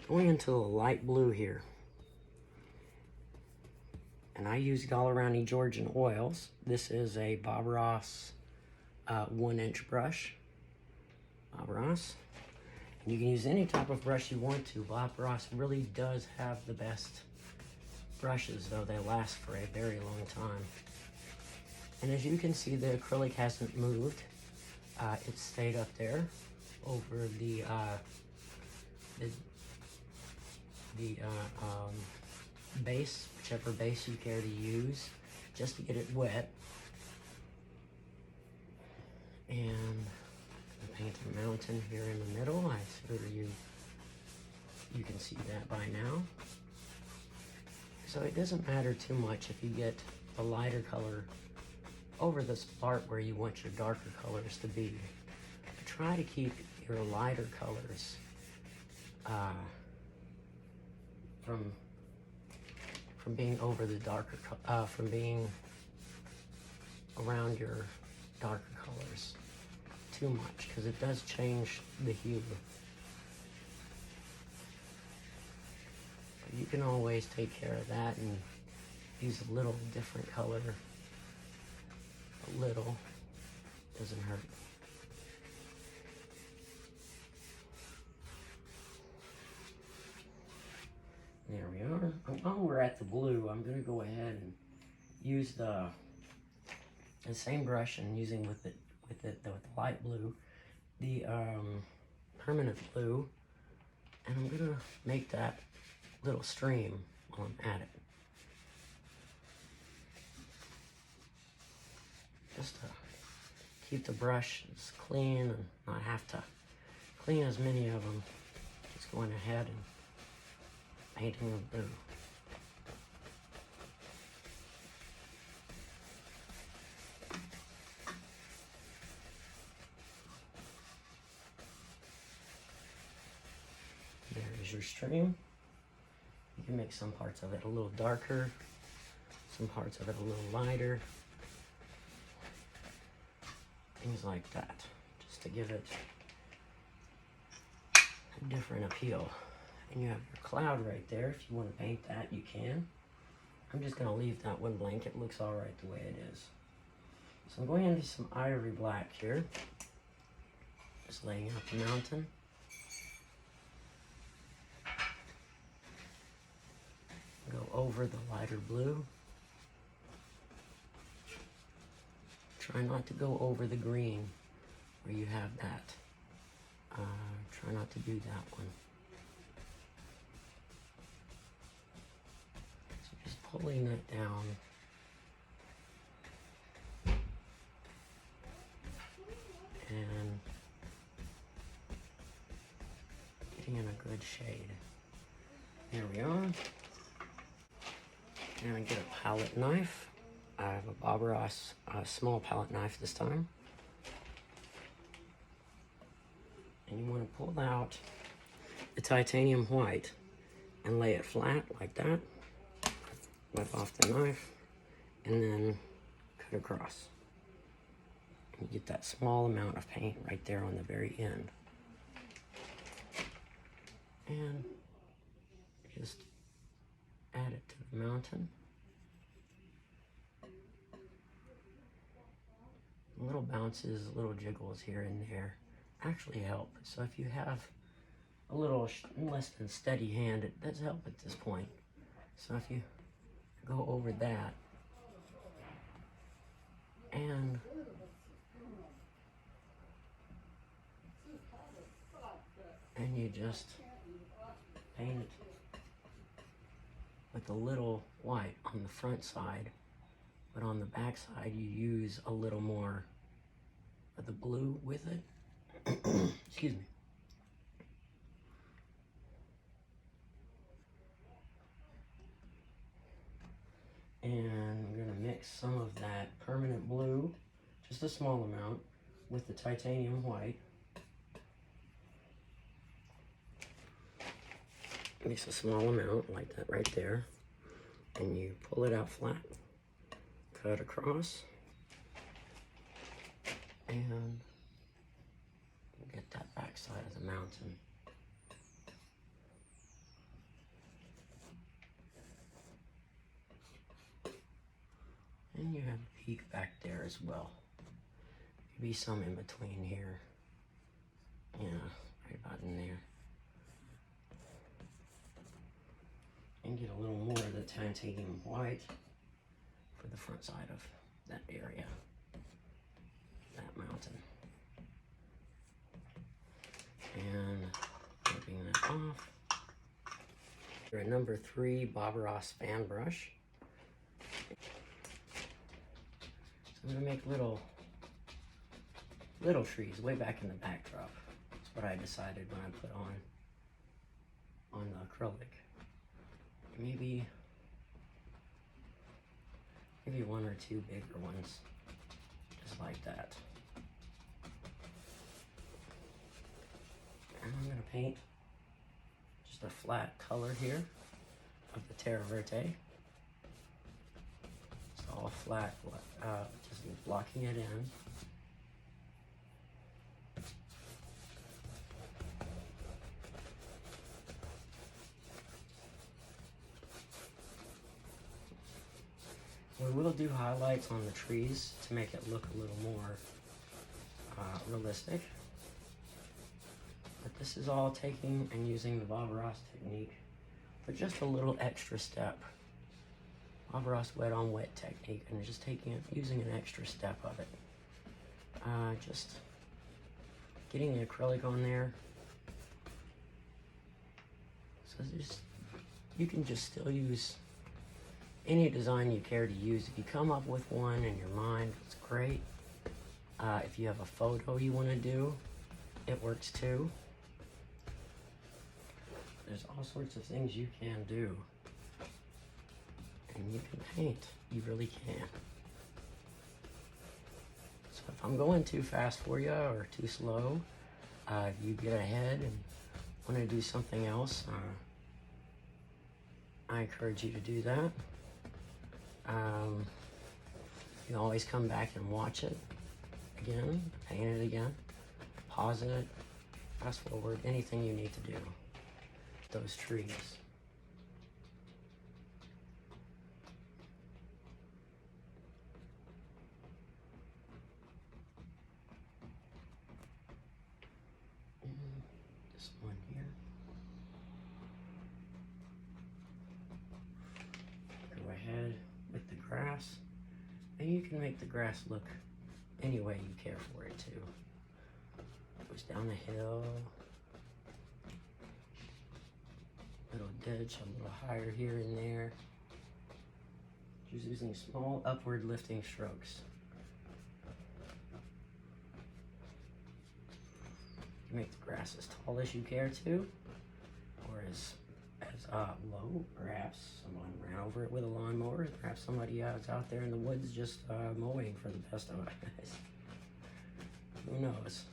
Going into the light blue here. And I use Gallerani Georgian oils. This is a Bob Ross 1-inch brush. Bob Ross. And you can use any type of brush you want to. Bob Ross really does have the best brushes, though they last for a very long time. And as you can see, the acrylic hasn't moved. It stayed up there over the base, whichever base you care to use, just to get it wet. And I paint a mountain here in the middle. I figure you can see that by now. So it doesn't matter too much if you get the lighter color over the part where you want your darker colors to be. But try to keep your lighter colors from being over the darker, from being around your darker colors too much, because it does change the hue. But you can always take care of that and use a little different color. A little doesn't hurt. There we are. While we're at the blue, I'm going to go ahead and use the same brush and using with the light blue, the permanent blue, and I'm going to make that little stream while I'm at it. Just to keep the brush as clean and not have to clean as many of them. Just going ahead and painting with blue. There's your stream. You can make some parts of it a little darker, some parts of it a little lighter. Things like that, just to give it a different appeal. And you have your cloud right there. If you want to paint that, you can. I'm just going to leave that one blank. It looks all right the way it is. So I'm going into some ivory black here. Just laying out the mountain. Go over the lighter blue. Try not to go over the green where you have that. Try not to do that one. So just pulling that down. And getting in a good shade. There we are. And I get a palette knife. I have a Bob Ross small palette knife this time. And you want to pull out the titanium white and lay it flat like that. Wipe off the knife and then cut across. And you get that small amount of paint right there on the very end. And just add it to the mountain. Little bounces, little jiggles here and there actually help. So if you have a little less than steady hand, it does help at this point. So if you go over that and you just paint it with a little white on the front side, but on the back side you use a little more of the blue with it. Excuse me. And I'm gonna mix some of that permanent blue, just a small amount, with the titanium white. Mix a small amount like that right there, and you pull it out flat, cut across, and get that back side of the mountain. And you have a peak back there as well. Maybe some in between here. Yeah, right about in there. And get a little more of the titanium white for the front side of that area, that mountain. And wiping that off. A number 3 Bob Ross fan brush. So I'm gonna make little trees way back in the backdrop. That's what I decided when I put on the acrylic. Maybe 1 or 2 bigger ones, just like that. And I'm gonna paint just a flat color here of the Terra Verte. It's all flat, just blocking it in. We will do highlights on the trees to make it look a little more realistic. But this is all taking and using the Bob Ross technique for just a little extra step. Bob Ross wet on wet technique, and just using an extra step of it. Just getting the acrylic on there. So you can just still use any design you care to use. If you come up with one in your mind, it's great. If you have a photo you want to do, it works too. There's all sorts of things you can do. And you can paint. You really can. So if I'm going too fast for you or too slow, if you get ahead and want to do something else, I encourage you to do that. You can always come back and watch it again, paint it again, pause it, fast forward, anything you need to do. Those trees. And this one here. Go ahead with the grass, and you can make the grass look any way you care for it to. Goes down the hill, little ditch, a little higher here and there. Just using small upward lifting strokes. You make the grass as tall as you care to, or as low. Perhaps someone ran over it with a lawnmower. Perhaps somebody is out there in the woods just mowing for the best of us. Who knows?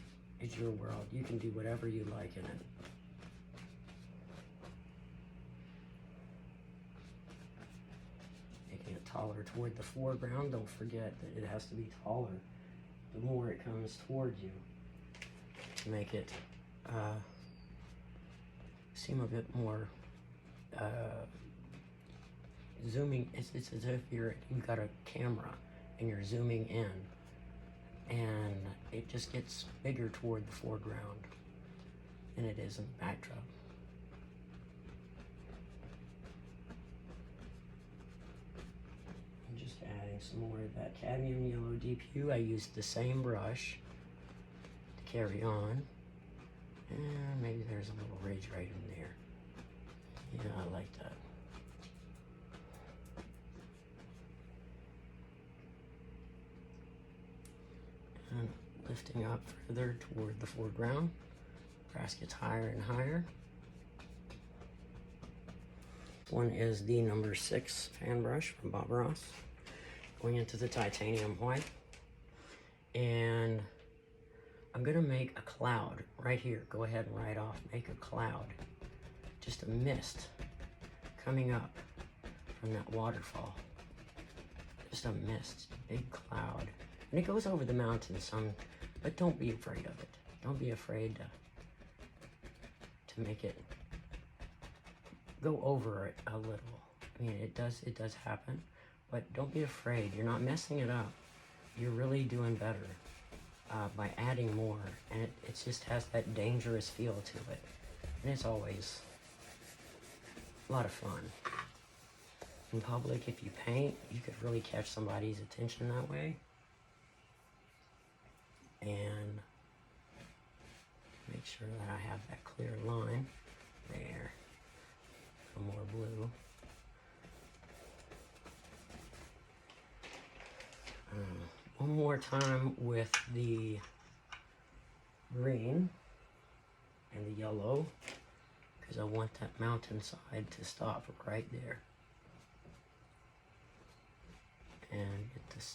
It's your world. You can do whatever you like in it. Making it taller toward the foreground. Don't forget that it has to be taller the more it comes toward you to make it seem a bit more zooming. It's as if you've got a camera and you're zooming in, and it just gets bigger toward the foreground than it is in the backdrop. I'm just adding some more of that cadmium yellow deep hue. I used the same brush to carry on, and maybe there's a little ridge right in there. Yeah, I like that. And lifting up further toward the foreground. Grass gets higher and higher. This one is the number 6 fan brush from Bob Ross. Going into the titanium white. And I'm gonna make a cloud right here. Go ahead and write off, make a cloud. Just a mist coming up from that waterfall. Just a mist, big cloud. And it goes over the mountain some, but don't be afraid of it. Don't be afraid to make it go over it a little. I mean, it does happen, But don't be afraid. You're not messing it up. You're really doing better by adding more. And it just has that dangerous feel to it. And it's always a lot of fun. In public, if you paint, you could really catch somebody's attention that way. And make sure that I have that clear line there. A little more blue. One more time with the green and the yellow, because I want that mountainside to stop right there. And get to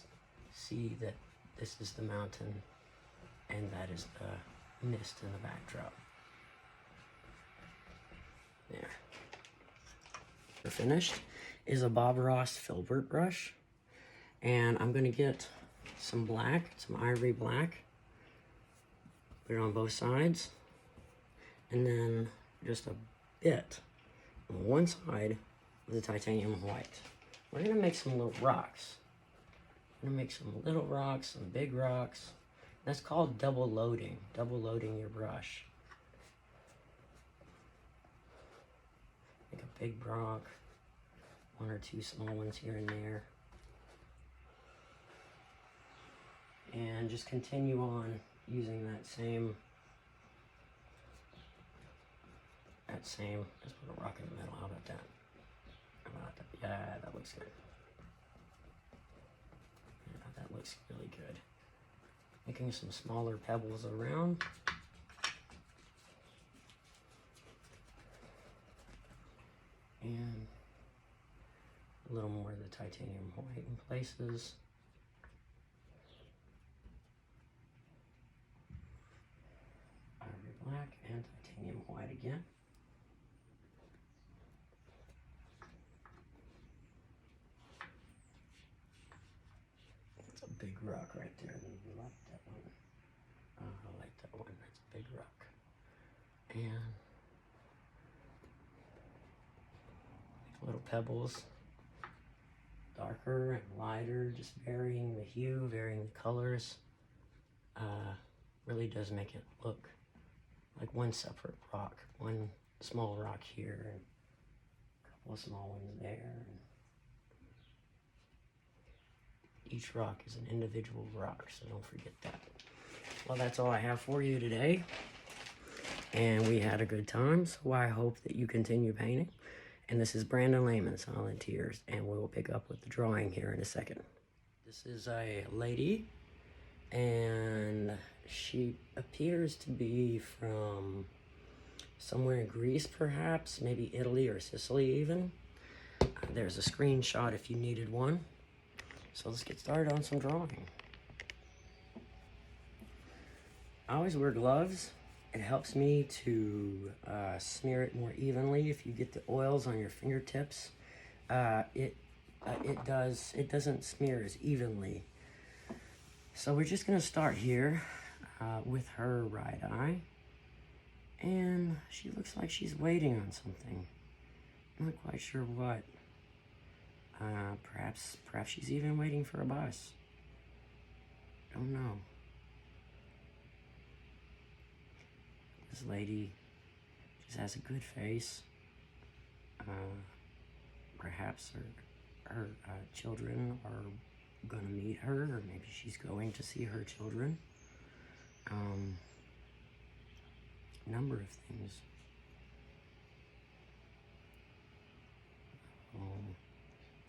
see that this is the mountain and that is the mist in the backdrop. There. The finished is a Bob Ross filbert brush. And I'm going to get some black, some ivory black, put it on both sides, and then just a bit on one side of the titanium white. We're going to make some little rocks. We're going to make some little rocks, some big rocks. That's called double loading your brush. Make a big rock, one or two small ones here and there. And just continue on using that same, just put a rock in the middle. How about that? Yeah, that looks good. Yeah, that looks really good. Making some smaller pebbles around. And a little more of the titanium white in places. Black and titanium white again. It's a big rock right there. I like that one. I like that one. That's a big rock. And little pebbles, darker and lighter, just varying the hue, varying the colors. Really does make it look like one separate rock, one small rock here, and a couple of small ones there. And each rock is an individual rock, so don't forget that. Well, that's all I have for you today. And we had a good time, so I hope that you continue painting. And this is Brandon Lehman, Silent Tears, and we will pick up with the drawing here in a second. This is a lady, and she appears to be from somewhere in Greece, perhaps, maybe Italy or Sicily even. There's a screenshot if you needed one. So let's get started on some drawing. I always wear gloves. It helps me to smear it more evenly. If you get the oils on your fingertips, it doesn't smear as evenly. So we're just gonna start here with her right eye, and she looks like she's waiting on something. I'm not quite sure what. Perhaps she's even waiting for a bus. Don't know. This lady just has a good face. Perhaps her children are gonna meet her, or maybe she's going to see her children. Number of things.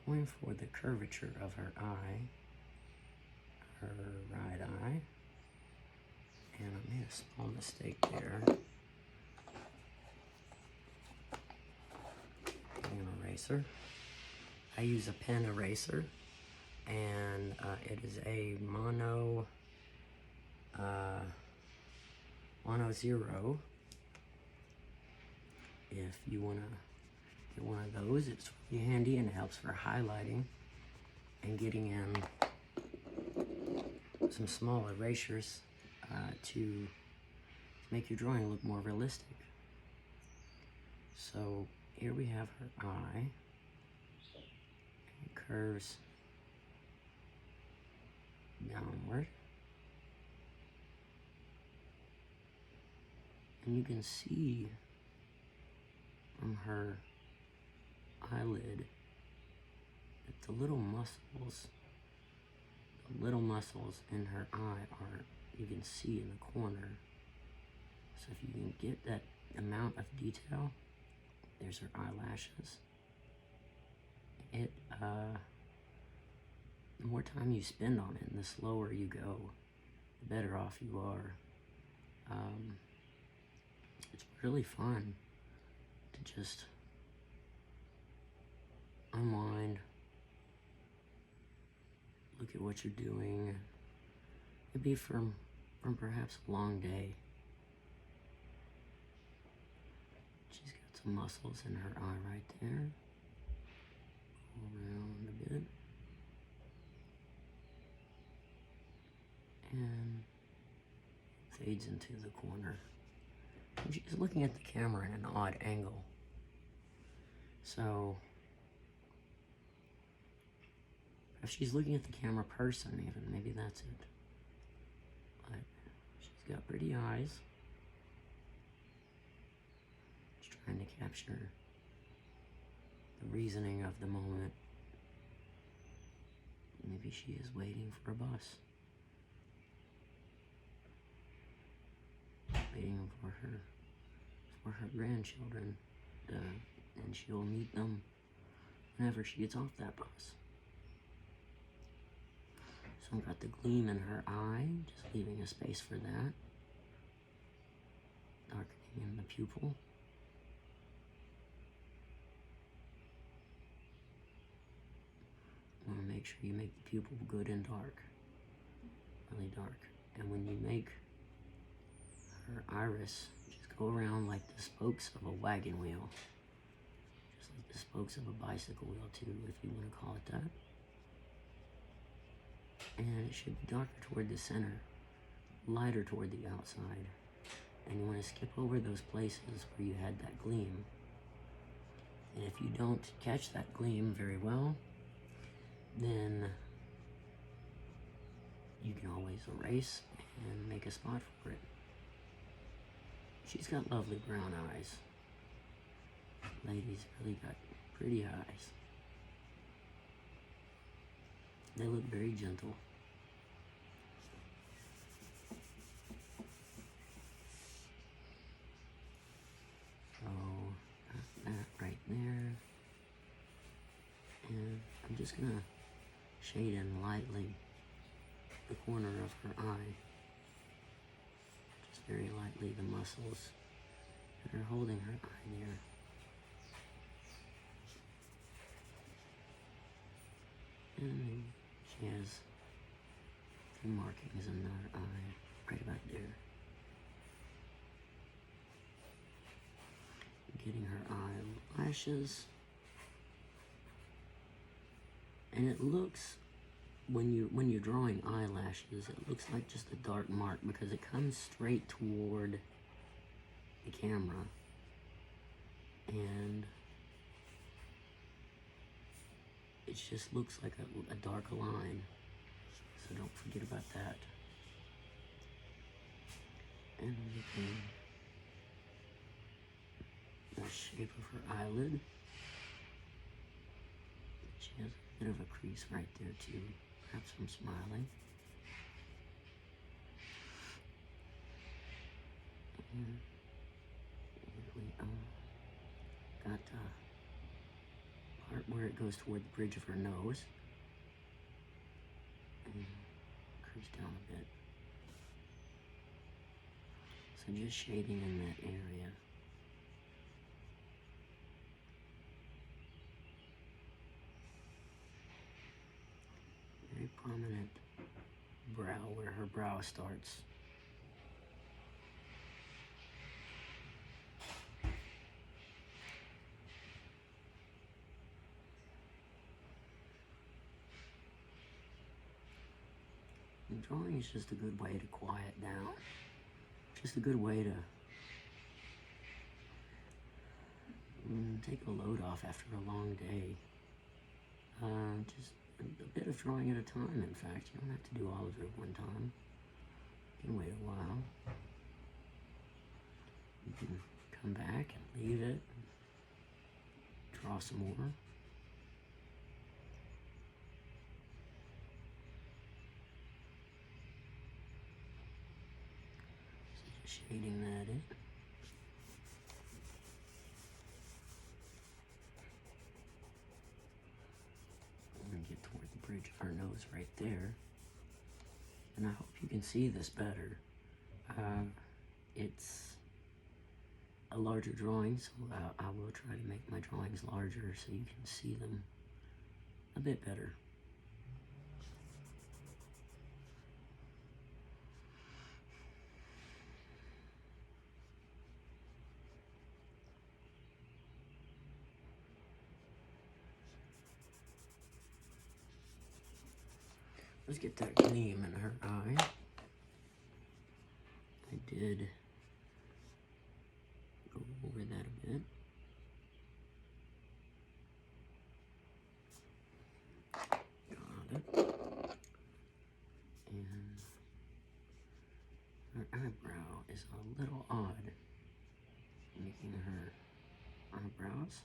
Going for the curvature of her eye, her right eye, and I made a small mistake there. Getting an eraser. I use a pen eraser, and it is a mono 0. If you want to get one of those, it's really handy and it helps for highlighting and getting in some small erasures to make your drawing look more realistic. So here we have her eye. It curves downward. And you can see from her eyelid that the little muscles in her eye are, you can see in the corner. So if you can get that amount of detail, there's her eyelashes. The more time you spend on it and the slower you go, the better off you are. It's really fun to just unwind, look at what you're doing. It'd be from perhaps a long day. She's got some muscles in her eye right there. Go around a bit. And fades into the corner. And she's looking at the camera in an odd angle. So if she's looking at the camera person even, maybe that's it. But she's got pretty eyes. She's trying to capture the reasoning of the moment. Maybe she is waiting for a bus. Waiting for her grandchildren, and she'll meet them whenever she gets off that bus. So I've got the gleam in her eye, just leaving a space for that. Darkening in the pupil. Want to make sure you make the pupil good and dark, really dark. And when you make her iris, just go around like the spokes of a wagon wheel, just like the spokes of a bicycle wheel too, if you want to call it that. And it should be darker toward the center, lighter toward the outside. And you want to skip over those places where you had that gleam. And if you don't catch that gleam very well, then you can always erase and make a spot for it. She's got lovely brown eyes. Lady's really got pretty eyes. They look very gentle. So, got that right there. And I'm just gonna shade in lightly the corner of her eye. Just very lightly the muscles that are holding her eye there. And she has a few markings in her eye, right about there. Getting her eyelashes. And it looks, when you're drawing eyelashes, it looks like just a dark mark because it comes straight toward the camera. And it just looks like a dark line. So don't forget about that. And looking at the shape of her eyelid. She has a bit of a crease right there too, perhaps from smiling. And here we got the part where it goes toward the bridge of her nose. And curves down a bit. So just shading in that area. Very prominent brow where her brow starts. And drawing is just a good way to quiet down. Just a good way to take a load off after a long day. Just a bit of drawing at a time, in fact. You don't have to do all of it at one time. You can wait a while. You can come back and leave it, draw some more. So just shading that in. I'm going to get toward the bridge of our nose right there. And I hope you can see this better. It's a larger drawing, so I will try to make my drawings larger so you can see them a bit better. Let's get that gleam in her eye. I did go over that a bit. Got it. And her eyebrow is a little odd, making her eyebrows.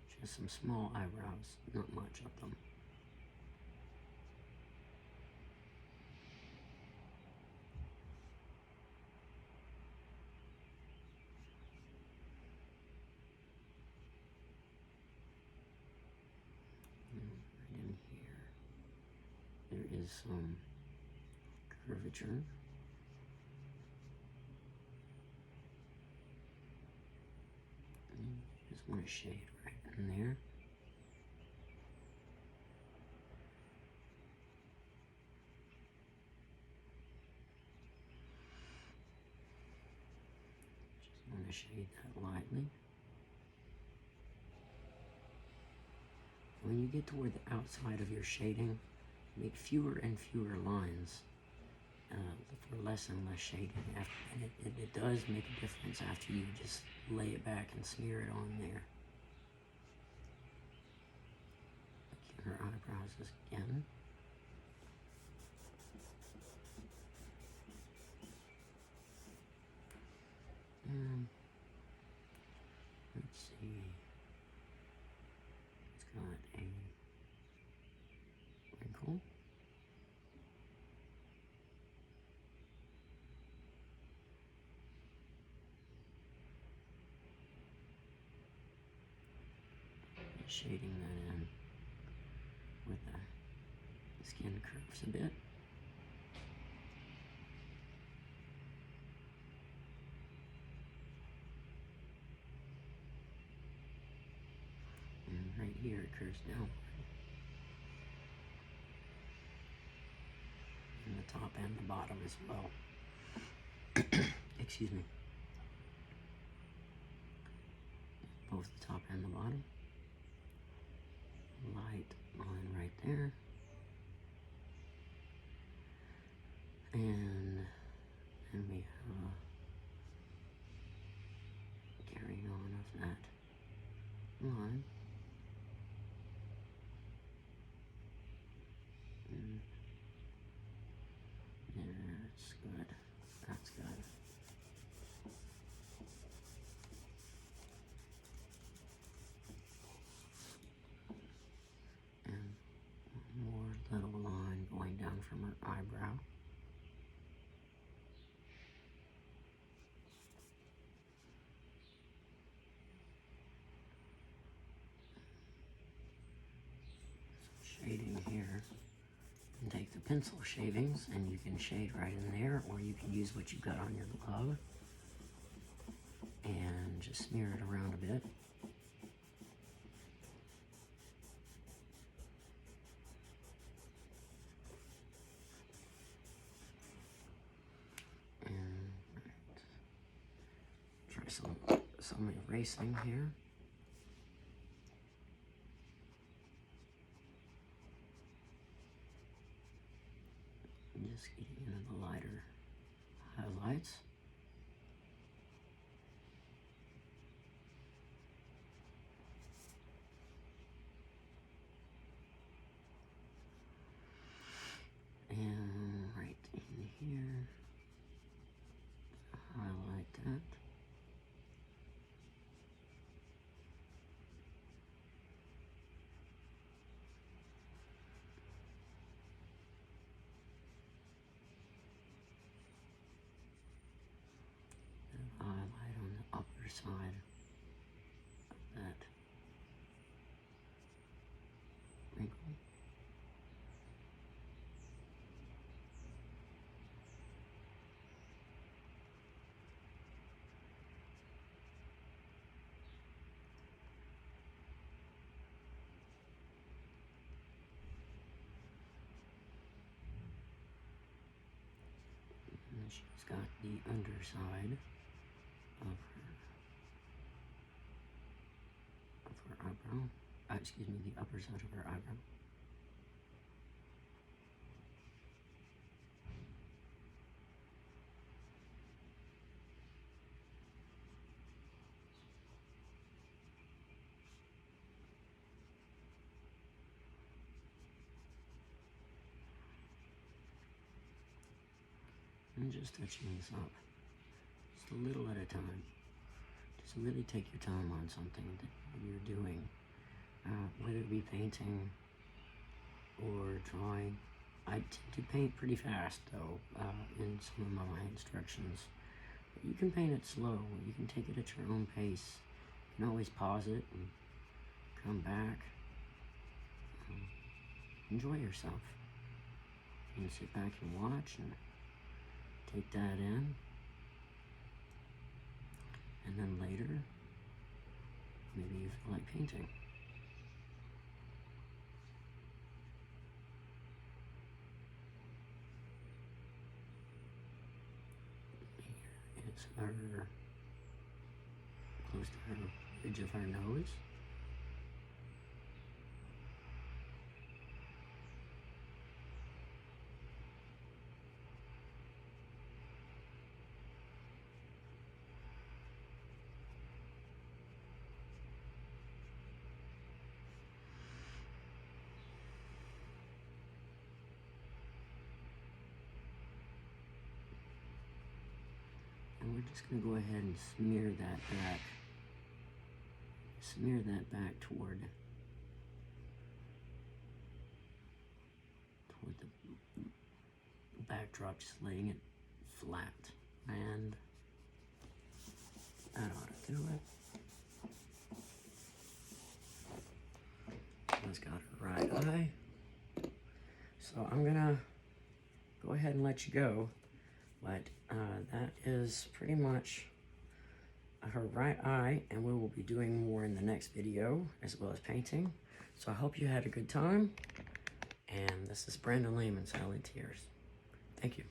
She has some small eyebrows, not much of them. Right in here, there is some curvature. Just want to shade right in there. Just want to shade that lightly. When you get toward the outside of your shading, make fewer and fewer lines for less and less shading. And it does make a difference after you just lay it back and smear it on there. Her eyebrows again. And let's see. It's got a wrinkle. Shading that in with the skin curves a bit. And right here it curves downward. And the top and the bottom as well. Excuse me. Both the top and the bottom. Light line right there. And then we have a carrying on of that line. That's good. That's good. And one more little line going down from her eyebrow. Shading here. And take the pencil shavings and you can shade right in there, or you can use what you've got on your glove and just smear it around a bit. And try some erasing here. Just getting into the lighter highlights. she's got the underside of her eyebrow. Excuse me, the upper side of her eyebrow. And just touching this up, just a little at a time. Just really take your time on something that you're doing, whether it be painting or drawing. I tend to paint pretty fast though, in some of my instructions. But you can paint it slow, you can take it at your own pace. You can always pause it and come back. Enjoy yourself. You can sit back and watch and take that in. And then later, maybe you feel like painting. Here is her, close to her ridge of her nose. And we're just going to go ahead and smear that back. Smear that back toward the backdrop, just laying it flat. And that ought to do it. She's got her right eye. So I'm going to go ahead and let you go. But that is pretty much her right eye, and we will be doing more in the next video, as well as painting. So I hope you had a good time, and this is Brandon Lehman, Silent Tears. Thank you.